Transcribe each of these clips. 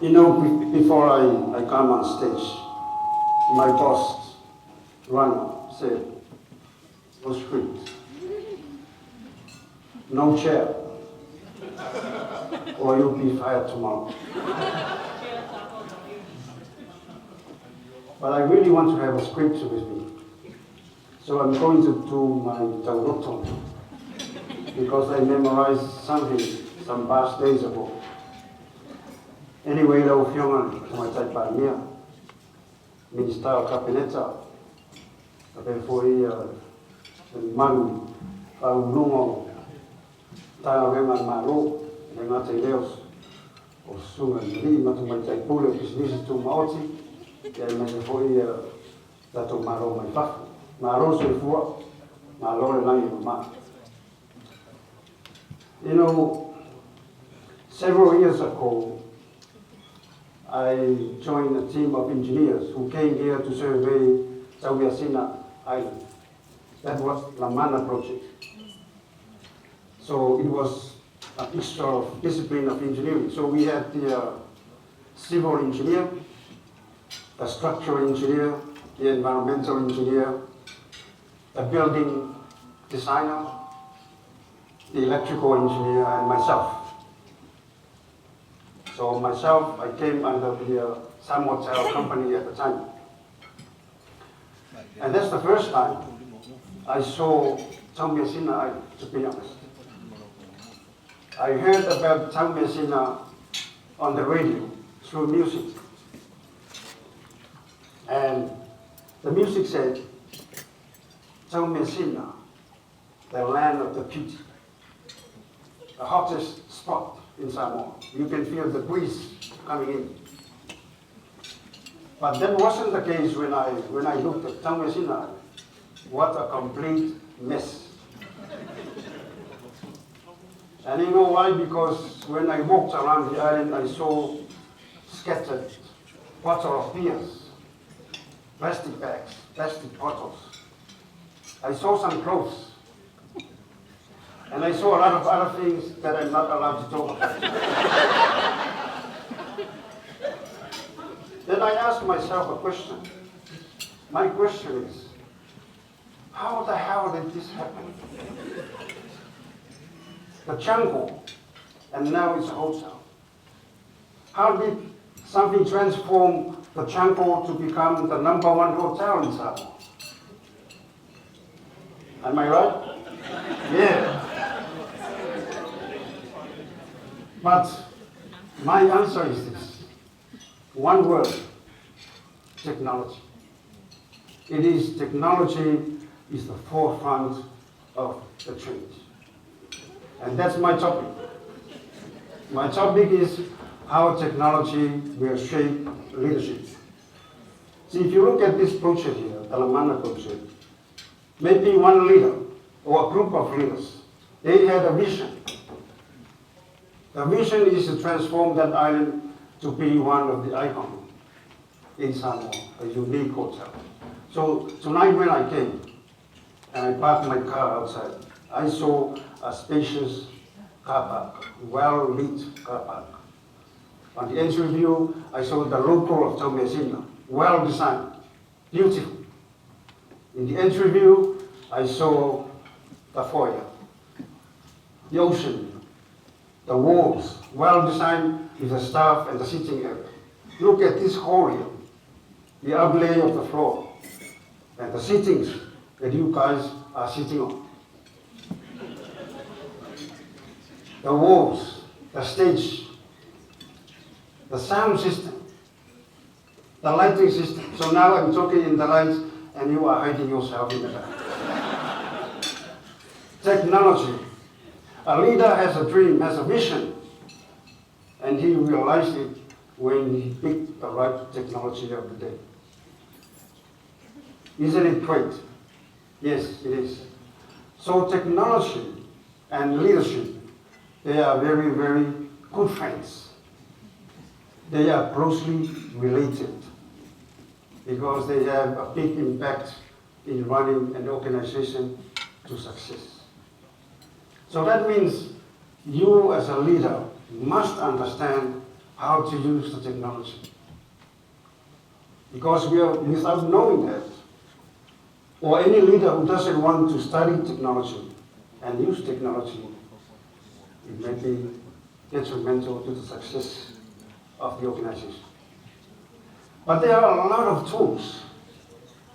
You know, before I come on stage, my boss, Ron, said, no script, no chair, or you'll be fired tomorrow. But I really want to have a script with me. So I'm going to do my tauroton, because I memorized something some past days ago. Anyway, lau whiongan, my type by me, Minister of Kabineta, Kabefoi, Manu, Lungo, Tayawengan Malo, Nengate Leos, or Sungan, Lima to my type bullet is easy to Maoti, Yamefoi, that of Maro, my faff, Maro, so for Malo, and I, you know, several years ago, I joined a team of engineers who came here to survey Tauiasina Island. That was the Mana project. So it was a mixture of discipline of engineering. So we had the civil engineer, the structural engineer, the environmental engineer, the building designer, the electrical engineer, and myself. So myself, I came under the Samoa Hotel company at the time. And that's the first time I saw Tauiasina Island, to be honest. I heard about Tauiasina on the radio through music. And the music said, Tauiasina, the land of the beauty, the hottest spot in Samoa. You can feel the breeze coming in. But that wasn't the case when I looked at Tauiasina. What a complete mess. And you know why? Because when I walked around the island, I saw scattered bottles of beers, plastic bags, plastic bottles. I saw some clothes. And I saw a lot of other things that I'm not allowed to talk about. Then I asked myself a question. My question is, how the hell did this happen? The jungle, and now it's a hotel. How did something transform the jungle to become the #1 hotel in Samoa? Am I right? Yeah. But my answer is this. One word, technology. It is technology is the forefront of the change. And that's my topic. My topic is how technology will shape leadership. See, if you look at this project here, the Lamana project, maybe one leader or a group of leaders, they had a vision. The vision is to transform that island to be one of the icons in Samoa, a unique hotel. So tonight when I came and I parked my car outside, I saw a spacious car park, well-lit car park. On the entry view, I saw the logo of Tauiasina, well-designed, beautiful. In the entry view, I saw the foyer, the ocean, the walls, well-designed with the staff and the sitting area. Look at this hall here, the outlay of the floor, and the sittings that you guys are sitting on. The walls, the stage, the sound system, the lighting system. So now I'm talking in the lights and you are hiding yourself in the back. Technology. A leader has a dream, has a vision, and he realized it when he picked the right technology of the day. Isn't it great? Yes, it is. So technology and leadership, they are very, very good friends. They are closely related because they have a big impact in running an organization to success. So that means you as a leader must understand how to use the technology. Because we are, without knowing that, or any leader who doesn't want to study technology and use technology, it may be detrimental to the success of the organization. But there are a lot of tools,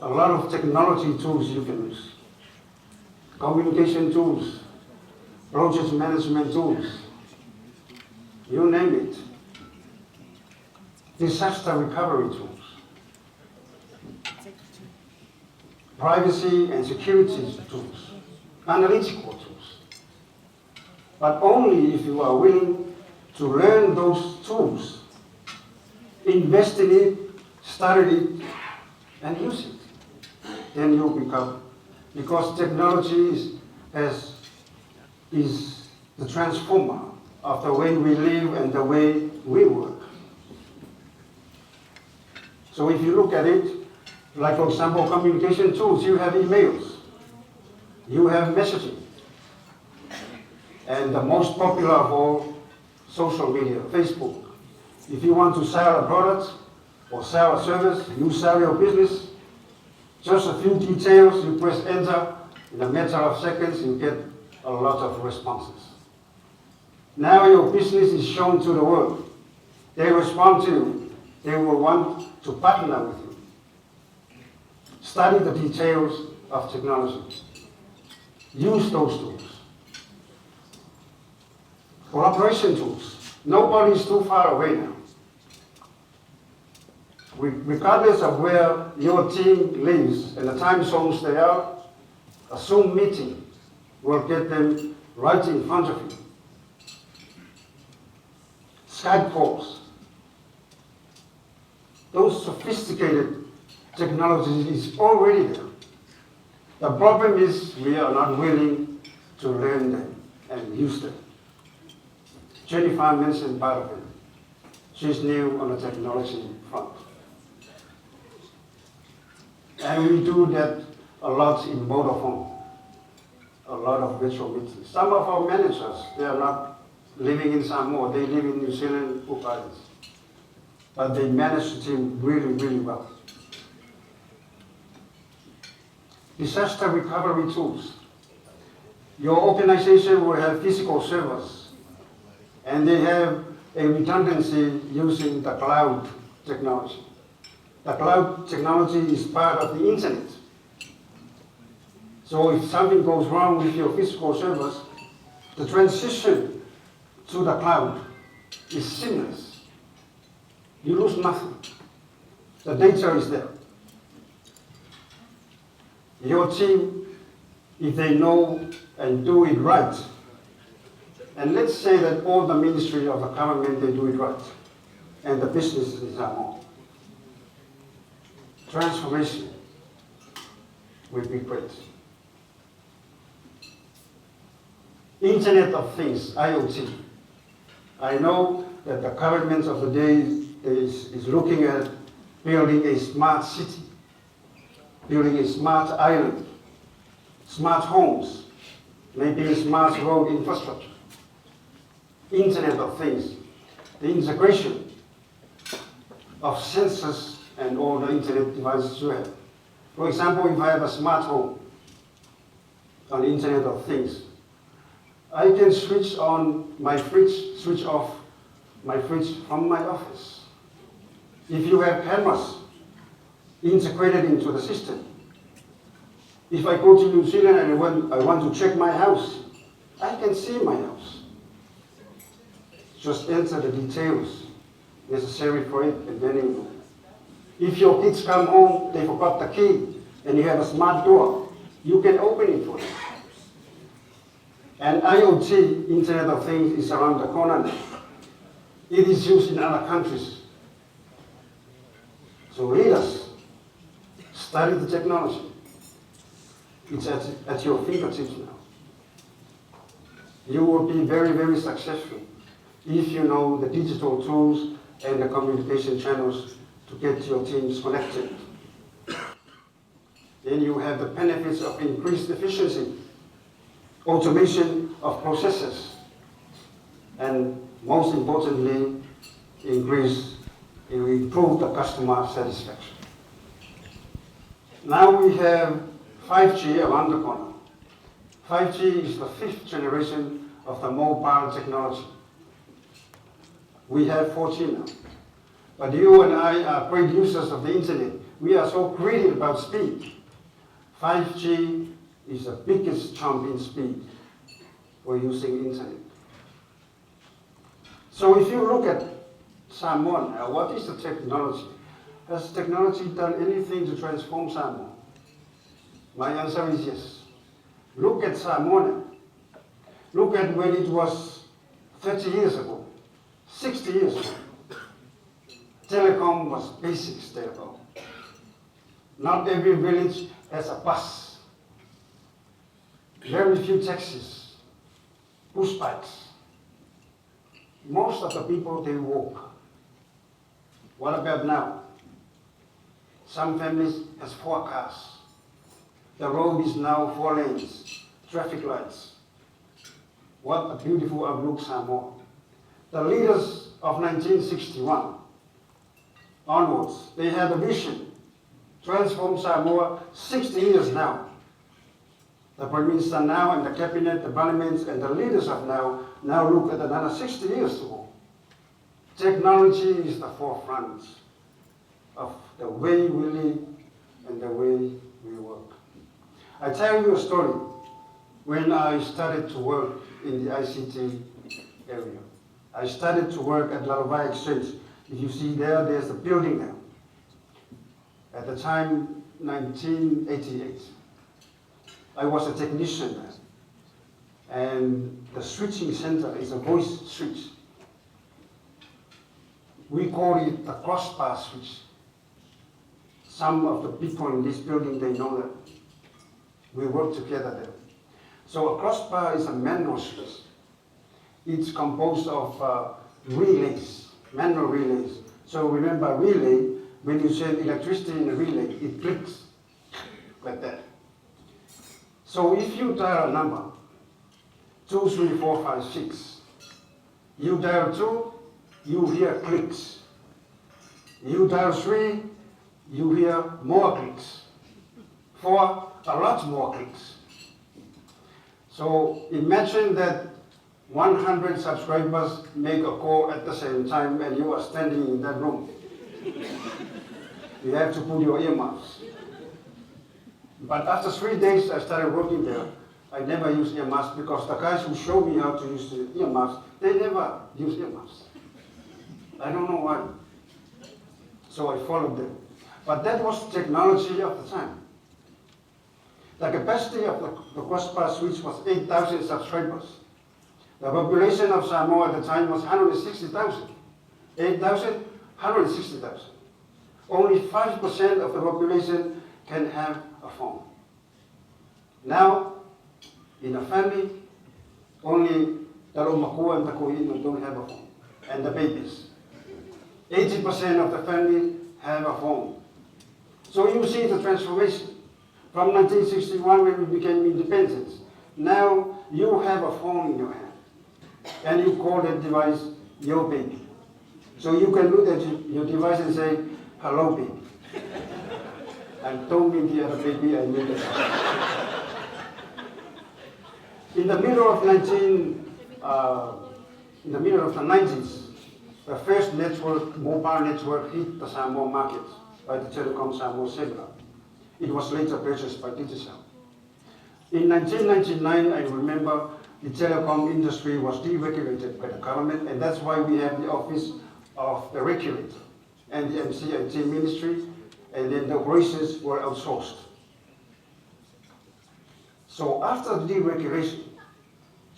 a lot of technology tools you can use. Communication tools, project management tools, you name it. Disaster recovery tools. Privacy and security tools, analytical tools. But only if you are willing to learn those tools, invest in it, study it, and use it. Then you'll become, because technology is the transformer of the way we live and the way we work. So if you look at it, like for example, communication tools, you have emails, you have messaging, and the most popular of all, social media, Facebook. If you want to sell a product or sell a service, you sell your business, just a few details, you press enter, in a matter of seconds, you get a lot of responses. Now your business is shown to the world. They respond to you. They will want to partner with you. Study the details of technology. Use those tools. Collaboration tools. Nobody is too far away now. Regardless of where your team lives and the time zones they are, a Zoom meeting will get them right in front of you. Skype calls. Those sophisticated technologies is already there. The problem is we are not willing to learn them and use them. Jennifer mentioned part of it. She's new on the technology front. And we do that a lot in Vodafone, a lot of virtual meetings. Some of our managers, they are not living in Samoa, they live in New Zealand, Cook Islands. But they manage the team really, really well. Disaster recovery tools. Your organization will have physical servers, and they have a redundancy using the cloud technology. The cloud technology is part of the internet. So if something goes wrong with your physical servers, the transition to the cloud is seamless. You lose nothing. The data is there. Your team, if they know and do it right, and let's say that all the ministry of the government, they do it right, and the businesses are more. Transformation will be great. Internet of Things, IoT. I know that the government of the day is looking at building a smart city, building a smart island, smart homes, maybe a smart road infrastructure. Internet of Things, the integration of sensors and all the internet devices you have. For example, if I have a smart home on the Internet of Things, I can switch on my fridge, switch off my fridge from my office. If you have cameras integrated into the system, if I go to New Zealand and I want to check my house, I can see my house. Just enter the details necessary for it, and then you know. If your kids come home, they forgot the key, and you have a smart door, you can open it for them. And IoT, Internet of Things, is around the corner now. It is used in other countries. So leaders, study the technology. It's at your fingertips now. You will be very, very successful if you know the digital tools and the communication channels to get your teams connected. Then you have the benefits of increased efficiency, automation of processes, and most importantly, improve the customer satisfaction. Now we have 5G around the corner. 5G is the 5th generation of the mobile technology. We have 4G now. But you and I are great users of the internet. We are so greedy about speed. 5G is the biggest jump in speed for using internet. So if you look at Samoa now, what is the technology? Has technology done anything to transform Samoa? My answer is yes. Look at Samoa now. Look at when it was 30 years ago, 60 years ago. Telecom was basics telecom. Not every village has a bus. Very few taxis, push bikes. Most of the people, they walk. What about now? Some families has 4 cars. The road is now 4 lanes, traffic lights. What a beautiful outlook, Samoa. The leaders of 1961 onwards, they had a vision, transform Samoa 60 years now. The Prime Minister now and the Cabinet, the parliaments and the leaders of now look at another 60 years to go. Technology is the forefront of the way we live and the way we work. I tell you a story. When I started to work in the ICT area, I started to work at Larvae Exchange. If you see there's a building there. At the time, 1988. I was a technician there. And the switching center is a voice switch. We call it the crossbar switch. Some of the people in this building, they know that. We work together there. So a crossbar is a manual switch. It's composed of relays, manual relays. So remember relay, when you send electricity in a relay, it clicks like that. So if you dial a number, 2, 3, 4, 5, 6, you dial 2, you hear clicks. You dial 3, you hear more clicks. 4, a lot more clicks. So imagine that 100 subscribers make a call at the same time and you are standing in that room. You have to put your earmuffs. But after 3 days I started working there, I never used earmuffs because the guys who showed me how to use the earmuffs, they never use earmuffs. I don't know why. So I followed them. But that was technology of the time. The capacity of the crossbar switch was 8,000 subscribers. The population of Samoa at the time was 160,000. 8,000, 160,000. Only 5% of the population can have a phone. Now, in a family, only the Romakua and the Koino don't have a phone, and the babies. 80% of the family have a phone. So you see the transformation. From 1961 when we became independent, now you have a phone in your hand. And you call that device your baby. So you can look at your device and say, hello baby. And don't mean the other baby, I mean the In the middle of the 90s, the first mobile network hit the Samoa market by the Telecom Samoa Cellular. It was later purchased by Digicel. In 1999, I remember the telecom industry was deregulated by the government, and that's why we have the Office of the Regulator and the MCIT Ministry, and then the operations were outsourced. So after the deregulation,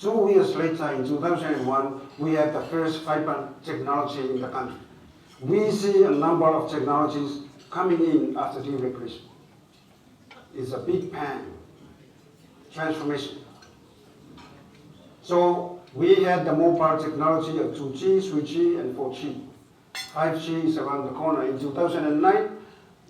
2 years later, in 2001, we had the first fiber technology in the country. We see a number of technologies coming in after deregulation. It's a big bang, transformation. So we had the mobile technology of 2G, 3G, and 4G. 5G is around the corner. In 2009,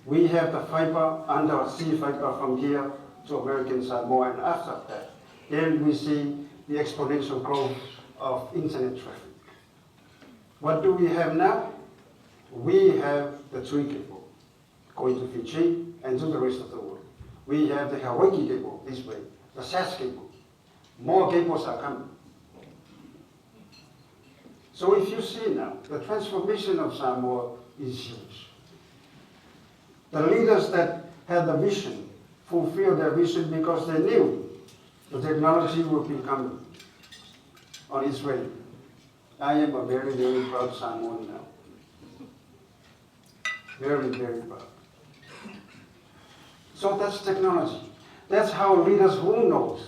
we have the fiber, undersea fiber from here to American Samoa, and after that, then we see the exponential growth of internet traffic. What do we have now? We have the 3 cable going to Fiji and to the rest of the world. We have the Hawaii cable this way, the SAS cable. More cables are coming. So if you see now, the transformation of Samoa is huge. The leaders that had the vision fulfilled their vision because they knew the technology would be coming on its way. I am a very, very proud Samoan now. Very, very proud. So that's technology. That's how leaders who knows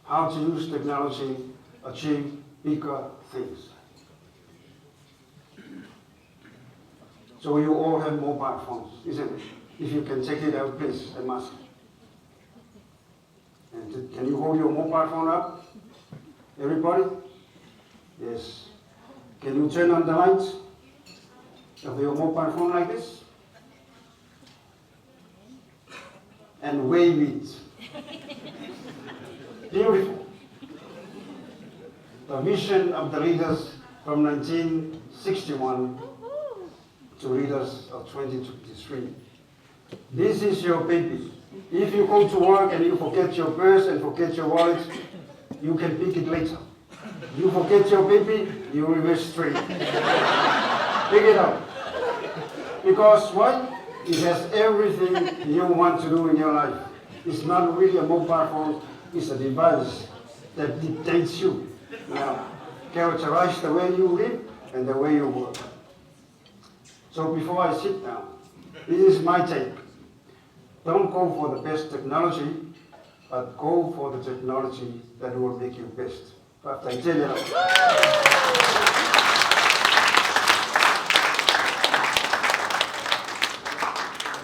how to use technology achieve bigger things. So you all have mobile phones, isn't it? If you can take it out, please, I must. And can you hold your mobile phone up? Everybody? Yes. Can you turn on the lights of your mobile phone like this? And wave it. Beautiful. The vision of the leaders from 1961 to leaders of 2023. This is your baby. If you go to work and you forget your purse and forget your wallet, you can pick it later. You forget your baby, you reverse straight. Pick it up. Because what? It has everything you want to do in your life. It's not really a mobile phone, it's a device that dictates you. Now, characterize the way you live and the way you work. So before I sit down, this is my take. Don't go for the best technology, but go for the technology that will make you best. But I tell you,